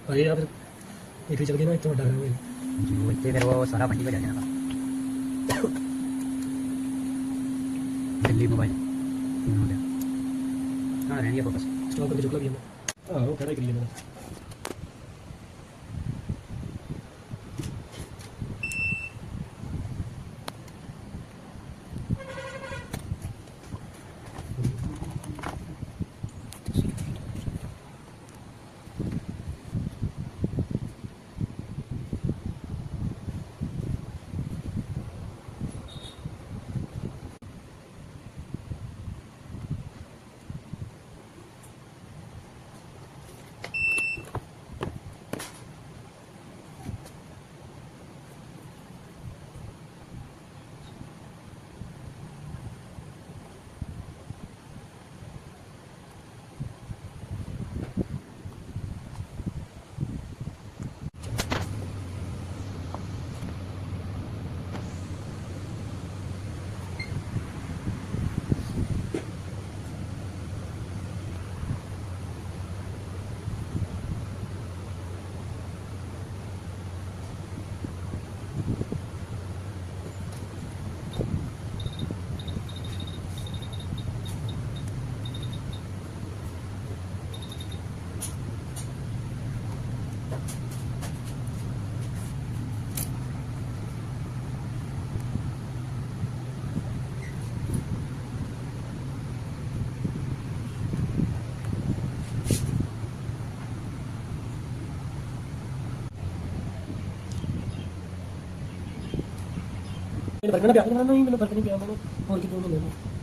ਭਾਈ ਆ ਫਿਰ ਇੱਥੇ ਚੱਲ ਗਏ ਨਾ ਇੱਥੋਂ ਵੱਡਾ ਕਰਾਂਗੇ जो इतने फिर वो सारा मंडी में जा जाना दिल्ली मोबाइल हो गया हाँ रहनी है फोकस स्टॉप करके चुकला भी है हाँ वो खड़ा ही करिए मैंने फर्क नहीं पिया मैंने फर्क नहीं पिया मैंने और कितने में लेना